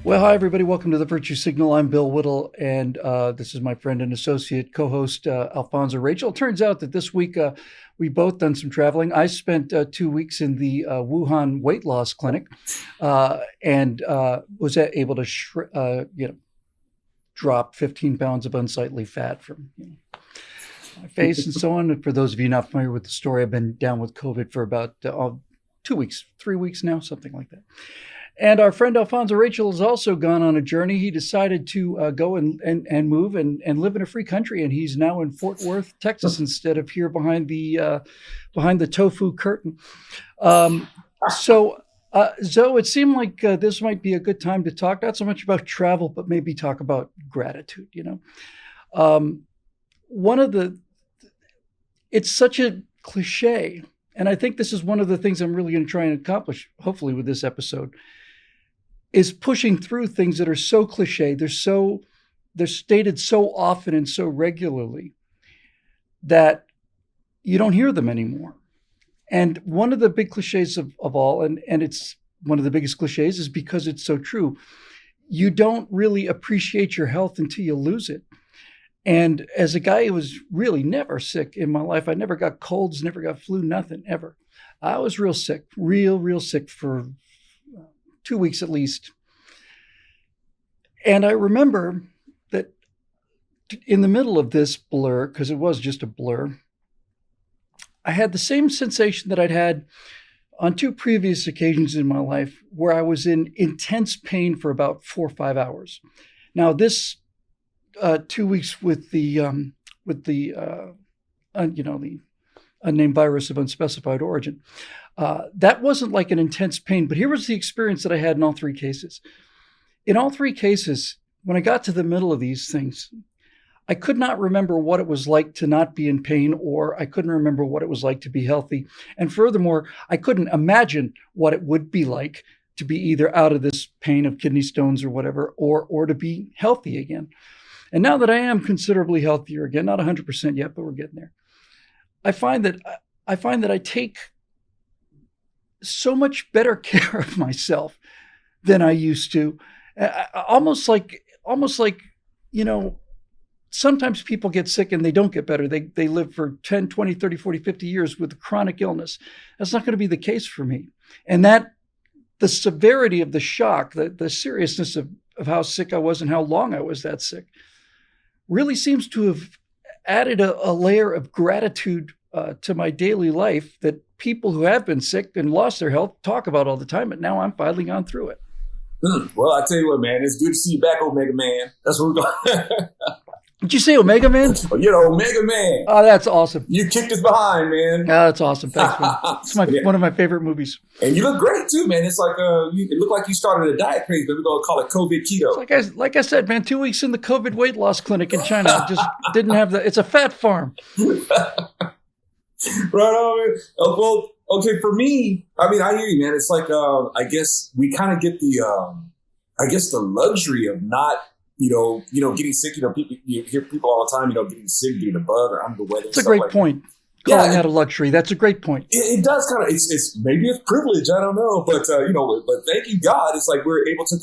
Well, hi, everybody. Welcome to the Virtue Signal. I'm Bill Whittle, and this is my friend and associate co-host, Alfonso Rachel. It turns out that this week we both done some traveling. I spent 2 weeks in the Wuhan weight loss clinic and was able to, drop 15 pounds of unsightly fat from my face and so on. And for those of you not familiar with the story, I've been down with COVID for about 2 weeks, 3 weeks now, something like that. And our friend Alfonso Rachel has also gone on a journey. He decided to go and move and live in a free country, and he's now in Fort Worth, Texas, instead of here behind the tofu curtain. So, Zoe, it seemed like this might be a good time to talk not so much about travel, but maybe talk about gratitude. It's such a cliche, and I think this is one of the things I'm really going to try and accomplish, hopefully, with this episode. Is pushing through things that are so cliche, they're stated so often and so regularly that you don't hear them anymore. And one of the big cliches of all, and it's one of the biggest cliches, is because it's so true. You don't really appreciate your health until you lose it. And as a guy who was really never sick in my life, I never got colds, never got flu, nothing, ever. I was real sick, real sick for 2 weeks at least. And I remember that in the middle of this blur, because it was just a blur, I had the same sensation that I'd had on 2 previous occasions in my life where I was in intense pain for about 4 or 5 hours. Now, this 2 weeks with the unnamed virus of unspecified origin, that wasn't like an intense pain, but here was the experience that I had in all 3 cases. In all 3 cases, when I got to the middle of these things, I could not remember what it was like to not be in pain, or I couldn't remember what it was like to be healthy. And furthermore, I couldn't imagine what it would be like to be either out of this pain of kidney stones or whatever, or to be healthy again. And now that I am considerably healthier again, not 100% yet, but we're getting there, I find that I take so much better care of myself than I used to. Almost like, sometimes people get sick and they don't get better. They live for 10, 20, 30, 40, 50 years with chronic illness. That's not going to be the case for me. And that the severity of the shock, the seriousness of how sick I was and how long I was that sick really seems to have added a layer of gratitude to my daily life that people who have been sick and lost their health talk about all the time, but now I'm finally gone through it. Well, I tell you what, man, it's good to see you back, Omega Man. That's what we're going. Did you say Omega Man? Omega Man. Oh, that's awesome. You kicked us behind, man. Oh, that's awesome. Thanks, man. It's one of my favorite movies. And you look great too, man. It's like it looked like you started a diet craze, but we're gonna call it COVID keto. Like I said, man, 2 weeks in the COVID weight loss clinic in China. I just didn't have it's a fat farm. Right on, man. Well, okay, for me, I mean, I hear you, man. It's like, I guess we kind of get the luxury of not, getting sick. You hear people all the time, getting sick due to the bug or under the weather. That's a great point. Calling that a luxury. That's a great point. It does kind of, maybe it's privilege. I don't know. But, but thank you, God. It's like we're able to,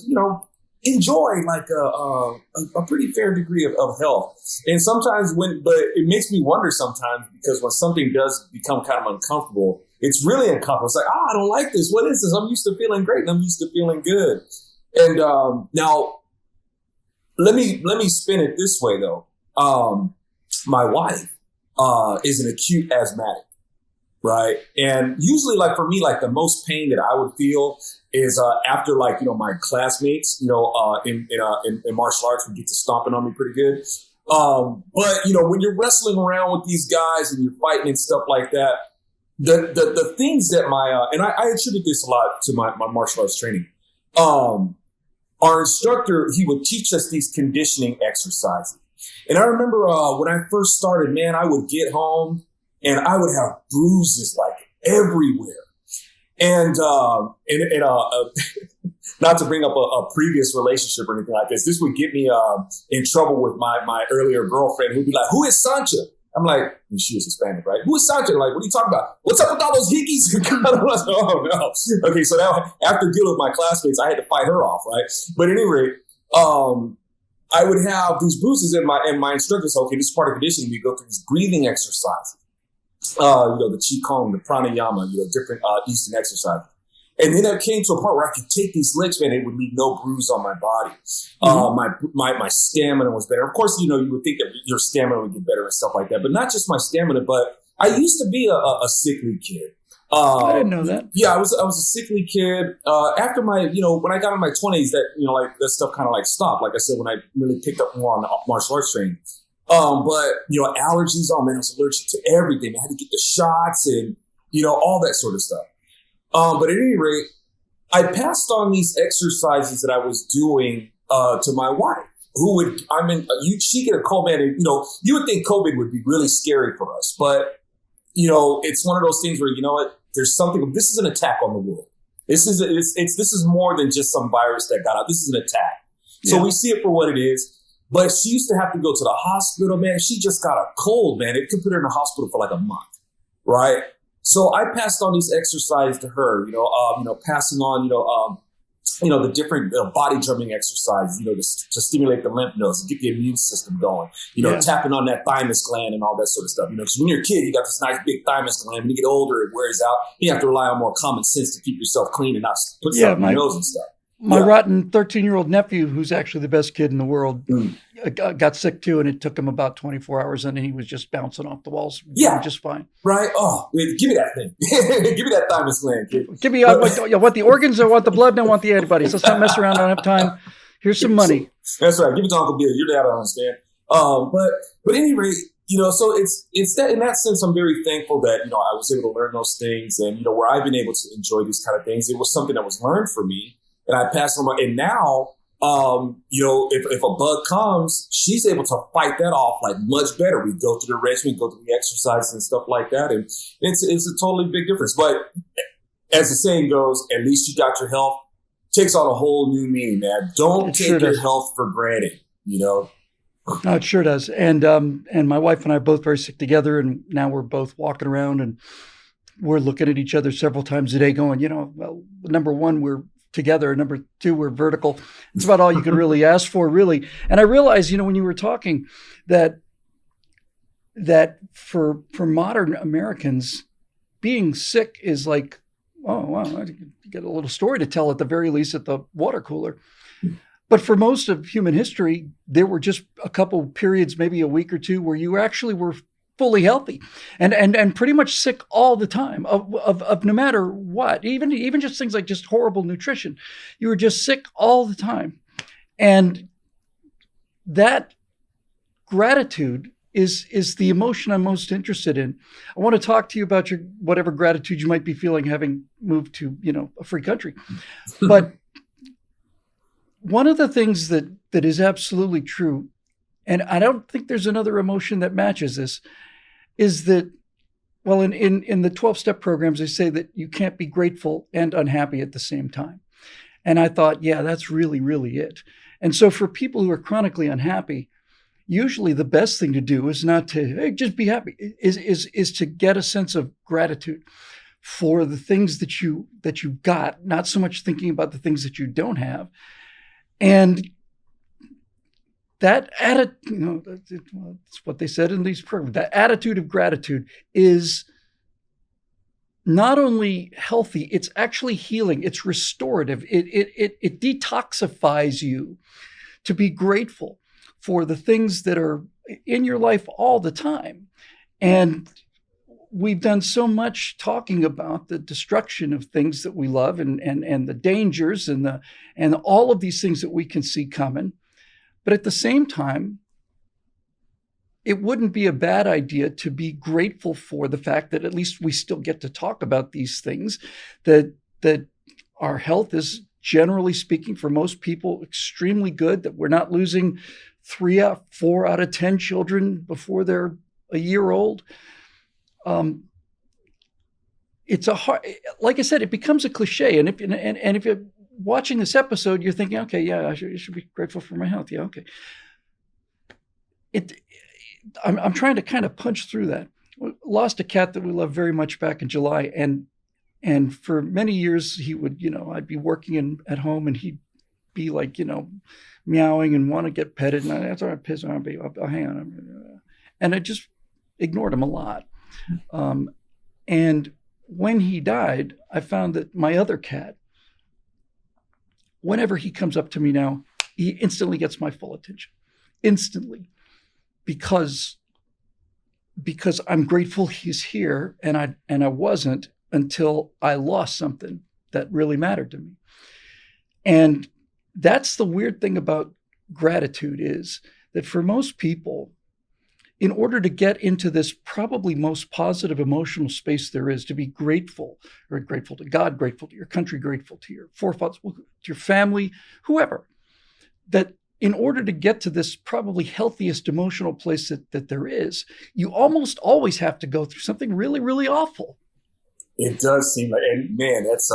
enjoy like a pretty fair degree of health. And sometimes but it makes me wonder sometimes, because when something does become kind of uncomfortable, it's really uncomfortable. It's like, I don't like this. What is this? I'm used to feeling great and I'm used to feeling good. And now let me spin it this way though. My wife is an acute asthmatic. Right. And usually, like for me, like the most pain that I would feel is after like, my classmates, in martial arts would get to stomping on me pretty good. But, when you're wrestling around with these guys and you're fighting and stuff like that, the things that and I attribute this a lot to my martial arts training. Our instructor, he would teach us these conditioning exercises. And I remember when I first started, man, I would get home and I would have bruises like everywhere. And not to bring up a previous relationship or anything like this. This would get me in trouble with my earlier girlfriend who'd be like, "Who is Sancha?" I'm like, and she was Hispanic, right? "Who is Sancha?" Like, "What are you talking about? What's up with all those hickeys?" I'm like, oh no. Okay, so now after dealing with my classmates, I had to fight her off, right? But at any rate, I would have these bruises, and my instructor said, "Okay, this is part of conditioning. We go through these breathing exercises, the Qigong, the pranayama, different Eastern exercises." And then it came to a point where I could take these licks, man, it would leave no bruise on my body. My stamina was better. Of course, you would think that your stamina would get better and stuff like that, but not just my stamina, but I used to be a sickly kid. I didn't know that. Yeah, I was a sickly kid. After my, when I got in my 20s, that, that stuff kind of like stopped. Like I said, when I really picked up more on the martial arts training. But, allergies, oh man, I was allergic to everything. I had to get the shots and, all that sort of stuff. But at any rate, I passed on these exercises that I was doing to my wife, she'd get a cold, man, and, you would think COVID would be really scary for us. But, it's one of those things where, there's something, this is an attack on the world. This is more than just some virus that got out. This is an attack. So we see it for what it is. But she used to have to go to the hospital, man. She just got a cold, man. It could put her in the hospital for like a month, right? So I passed on these exercises to her, passing on, the different body drumming exercises, to stimulate the lymph nodes and get the immune system going, tapping on that thymus gland and all that sort of stuff, because when you're a kid, you got this nice big thymus gland. When you get older, it wears out. You have to rely on more common sense to keep yourself clean and not put stuff in your nose and stuff. My rotten 13-year-old nephew, who's actually the best kid in the world, got sick too, and it took him about 24 hours, and then he was just bouncing off the walls. Yeah, just fine. Right? Oh, give me that thing. Give me that thymus gland, kid. Give me. I want the organs, I want the blood, and I want the antibodies. Let's not mess around. I don't have time. Here's some money. That's right. Give it to Uncle Bill. Your dad, I understand. But at any rate, so it's that in that sense, I'm very thankful that I was able to learn those things, and where I've been able to enjoy these kind of things. It was something that was learned for me. And I pass on, and now, if a bug comes, she's able to fight that off like much better. We go through the regimen, we go through the exercises and stuff like that, and it's a totally big difference. But as the saying goes, at least you got your health. Takes on a whole new meaning, man. Don't take your health for granted. No, it sure does. And my wife and I are both very sick together, and now we're both walking around and we're looking at each other several times a day, going, well, number one, we're together. Number two, we're vertical. It's about all you can really ask for, really. And I realized, when you were talking that for modern Americans, being sick is like, oh, wow, you get a little story to tell at the very least at the water cooler. But for most of human history, there were just a couple periods, maybe a week or two, where you actually were fully healthy and pretty much sick all the time of no matter what, even just things like just horrible nutrition. You were just sick all the time. And that gratitude is the emotion I'm most interested in. I want to talk to you about your whatever gratitude you might be feeling having moved to, a free country. But one of the things that is absolutely true, and I don't think there's another emotion that matches this, is that, well, in the 12-step programs, they say that you can't be grateful and unhappy at the same time. And I thought, yeah, that's really, really it. And so for people who are chronically unhappy, usually the best thing to do is not to just be happy, is to get a sense of gratitude for the things that you've got, not so much thinking about the things that you don't have. And that attitude, that's what they said in these programs. That attitude of gratitude is not only healthy, it's actually healing. It's restorative. It detoxifies you to be grateful for the things that are in your life all the time. And we've done so much talking about the destruction of things that we love and the dangers and all of these things that we can see coming. But at the same time, it wouldn't be a bad idea to be grateful for the fact that at least we still get to talk about these things, that our health is, generally speaking, for most people, extremely good, that we're not losing 4 out of 10 children before they're a year old. It's a hard, like I said, it becomes a cliche. And if watching this episode, you're thinking, okay, yeah, I should be grateful for my health. Yeah, okay. I'm trying to kind of punch through that. Lost a cat that we loved very much back in July, and for many years he would, I'd be working at home and he'd be like, meowing and want to get petted, and that's all right, piss on, baby, I'll hang on, and I just ignored him a lot. And when he died, I found that my other cat, whenever he comes up to me now, he instantly gets my full attention, instantly, because I'm grateful he's here, and I wasn't until I lost something that really mattered to me. And that's the weird thing about gratitude, is that for most people, in order to get into this probably most positive emotional space there is, to be grateful, or grateful to God, grateful to your country, grateful to your forefathers, to your family, whoever, that in order to get to this probably healthiest emotional place that there is, you almost always have to go through something really, really awful. It does seem like, and man, that's,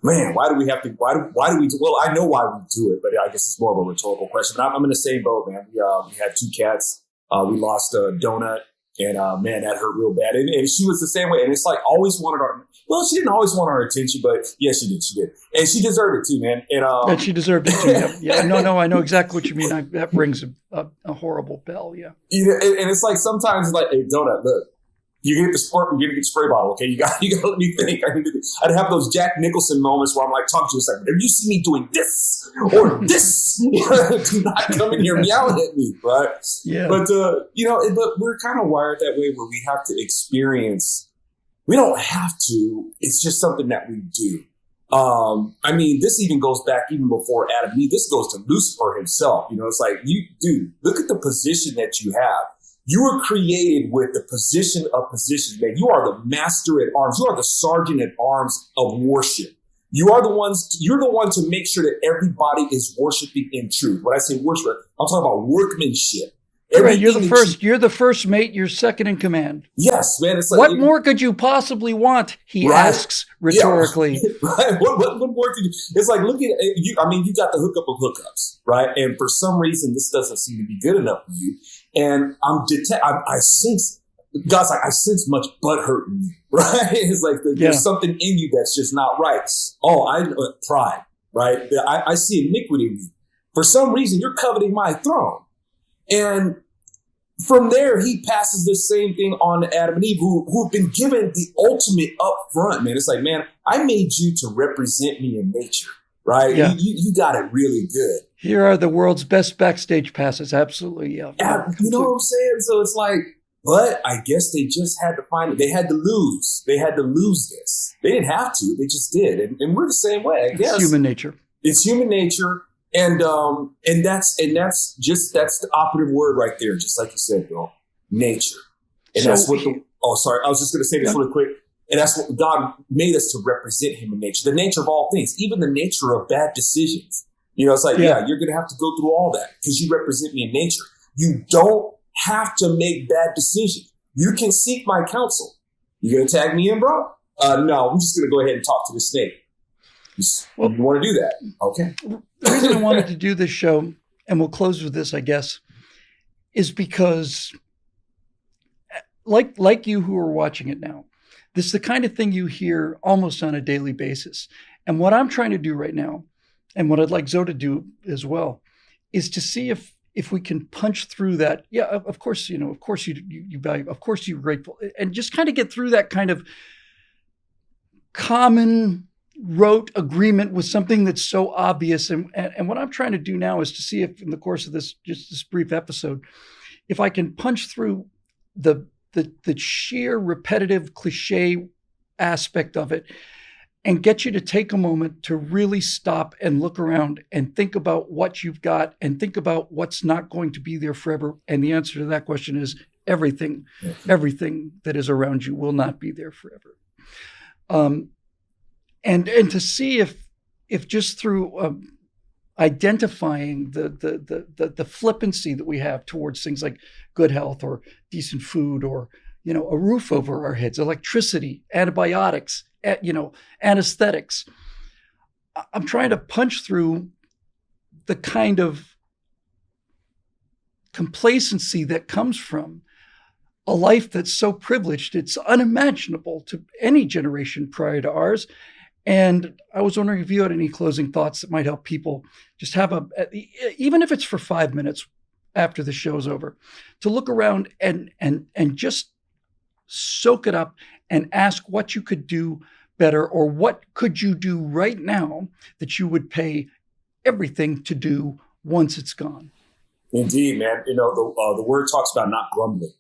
man, why do we have to, why do we do, well, I know why we do it, but I guess it's more of a rhetorical question. But I'm in the same boat, man. We had 2 cats. We lost Donut, and man, that hurt real bad. And she was the same way. And it's like, always wanted she didn't always want our attention, but yeah, she did. And she deserved it too, man. And she deserved it too. Yeah. No, I know exactly what you mean. That rings a horrible bell. Yeah. And it's like, sometimes it's like, hey, Donut, look. You're gonna get the spray bottle, okay? You got to let me think. I'd have those Jack Nicholson moments where I'm like, talking to you, it's like, if you see me doing this or this, do not come in here meowing at me, right? Yeah. But but we're kind of wired that way, where we have to experience. We don't have to. It's just something that we do. I mean, this even goes back even before Adam and Eve. This goes to Lucifer himself. It's like, dude, look at the position that you have. You were created with the position of positions, man. You are the master at arms. You are the sergeant at arms of worship. You're the one to make sure that everybody is worshiping in truth. When I say worship, I'm talking about workmanship. Right, you're the first mate, you're second in command. Yes, man. It's like, what more could you possibly want? He asks rhetorically. Yeah, right. What more could you? It's like, look at you. I mean, you got the hookup of hookups, right? And for some reason, this doesn't seem to be good enough for you. And I sense, God's like, I sense much butthurt in you, right? It's like there's something in you that's just not right. Oh, pride, right? I see iniquity in you. For some reason, you're coveting my throne. And from there, he passes the same thing on to Adam and Eve, who have been given the ultimate up front, man. It's like, man, I made you to represent me in nature, right? Yeah. You got it really good. Here are the world's best backstage passes. Absolutely, yeah. You know what I'm saying? So it's like, but I guess they just had to find it. They had to lose. They had to lose this. They didn't have to. They just did. And we're the same way, I guess. It's human nature. It's human nature. And that's the operative word right there, just like you said, Bill. Nature. And that's what I was just going to say this really quick. And that's what God made us to represent him in nature. The nature of all things, even the nature of bad decisions. It's like, you're going to have to go through all that because you represent me in nature. You don't have to make bad decisions. You can seek my counsel. You going to tag me in, bro? No, I'm just going to go ahead and talk to the snake. You want to do that? Okay. The reason I wanted to do this show, and we'll close with this, I guess, is because like you who are watching it now, this is the kind of thing you hear almost on a daily basis. And what I'm trying to do right now, and what I'd like Zoe to do as well, is to see if we can punch through that. Yeah, of course, of course you value, of course you're grateful, and just kind of get through that kind of common rote agreement with something that's so obvious. And what I'm trying to do now is to see if in the course of this brief episode, if I can punch through the sheer repetitive cliche aspect of it and get you to take a moment to really stop and look around and think about what you've got and think about what's not going to be there forever. And the answer to that question is everything that is around you will not be there forever. And to see if just through identifying the flippancy that we have towards things like good health or decent food or a roof over our heads, electricity, antibiotics, anesthetics, I'm trying to punch through the kind of complacency that comes from a life that's so privileged, it's unimaginable to any generation prior to ours. And I was wondering if you had any closing thoughts that might help people just have even if it's for 5 minutes after the show's over, to look around and just soak it up and ask what you could do better, or what could you do right now that you would pay everything to do once it's gone. Indeed, man. The word talks about not grumbling.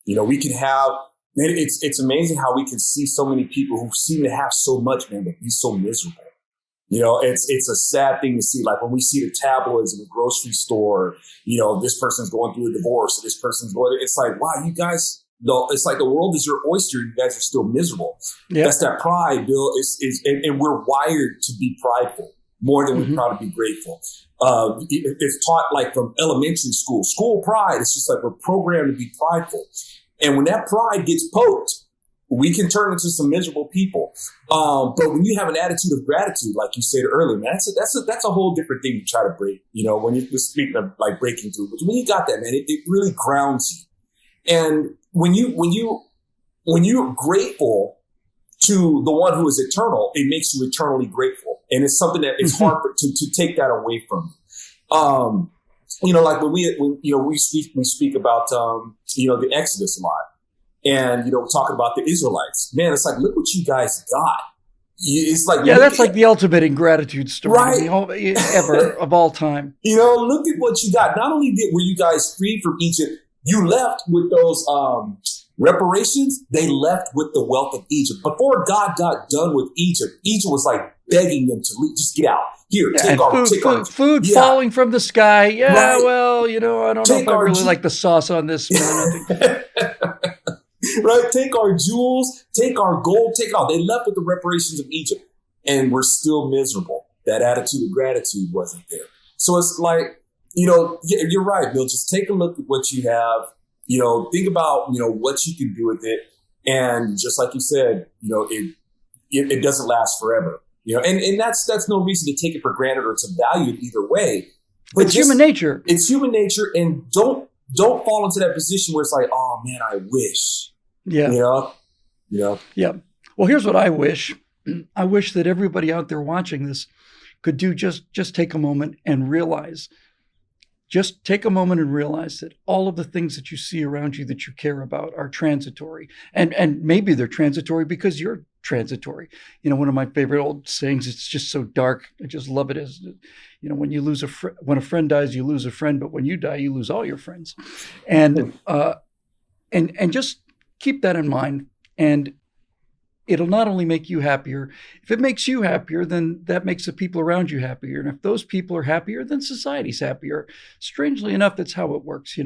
We can have, man, it's amazing how we can see so many people who seem to have so much, man, but be so miserable. It's a sad thing to see. Like when we see the tabloids in the grocery store, this person's going through a divorce, this person's it's like, wow, you guys, it's like the world is your oyster. You guys are still miserable. Yep. That's that pride, Bill. And we're wired to be prideful more than we're proud to be grateful. It's taught like from elementary school pride. It's just like we're programmed to be prideful. And when that pride gets poked, we can turn into some miserable people. But when you have an attitude of gratitude, like you said earlier, man, that's a whole different thing to try to break. When you're speaking of like breaking through, but when you got that, man, it really grounds you. And when you're grateful to the one who is eternal, it makes you eternally grateful. And it's something that it's hard to take that away from you. Like when we speak about, the Exodus a lot, and, we're talking about the Israelites, man, it's like, look what you guys got. It's like, that's like the ultimate ingratitude story, right? Ever of all time. Look at what you got. Not only were you guys freed from Egypt, you left with those, reparations, they left with the wealth of Egypt. Before God got done with Egypt was like begging them to leave, just get out. Here, take food falling from the sky. Yeah, right. Well, I don't know if I really like the sauce on this, man. Right? Take our jewels, take our gold, take it all. They left with the reparations of Egypt, and we're still miserable. That attitude of gratitude wasn't there. So it's like, you're right, Bill. Just take a look at what you have. Think about, what you can do with it. And just like you said, it doesn't last forever. And that's no reason to take it for granted or to value it either way. But it's human nature. It's human nature. And don't fall into that position where it's like, oh man, I wish. Yeah. Yeah. Well, here's what I wish. I wish that everybody out there watching this could do just take a moment and realize. Just take a moment and realize that all of the things that you see around you that you care about are transitory. And maybe they're transitory because you're transitory. One of my favorite old sayings, it's just so dark. I just love it, is, when you lose when a friend dies, you lose a friend, but when you die, you lose all your friends. And just keep that in mind. And it'll not only make you happier. If it makes you happier, then that makes the people around you happier. And if those people are happier, then society's happier. Strangely enough, that's how it works.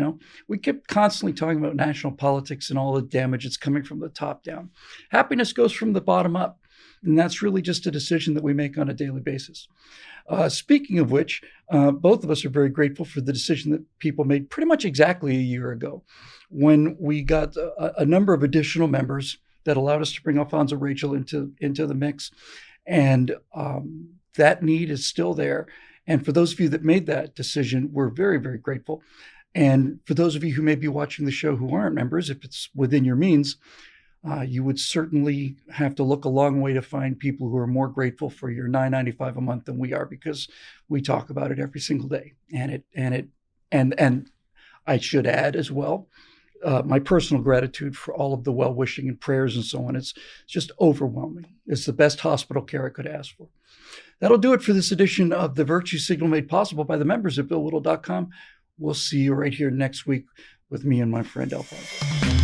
We keep constantly talking about national politics and all the damage that's coming from the top down. Happiness goes from the bottom up. And that's really just a decision that we make on a daily basis. Speaking of which, both of us are very grateful for the decision that people made pretty much exactly a year ago when we got a number of additional members that allowed us to bring Alfonso Rachel into the mix. And that need is still there. And for those of you that made that decision, we're very, very grateful. And for those of you who may be watching the show who aren't members, if it's within your means, you would certainly have to look a long way to find people who are more grateful for your $9.95 a month than we are, because we talk about it every single day. And I should add as well, my personal gratitude for all of the well-wishing and prayers and so on. It's just overwhelming. It's the best hospital care I could ask for. That'll do it for this edition of The Virtue Signal, made possible by the members at BillWhittle.com. We'll see you right here next week with me and my friend Alfonso.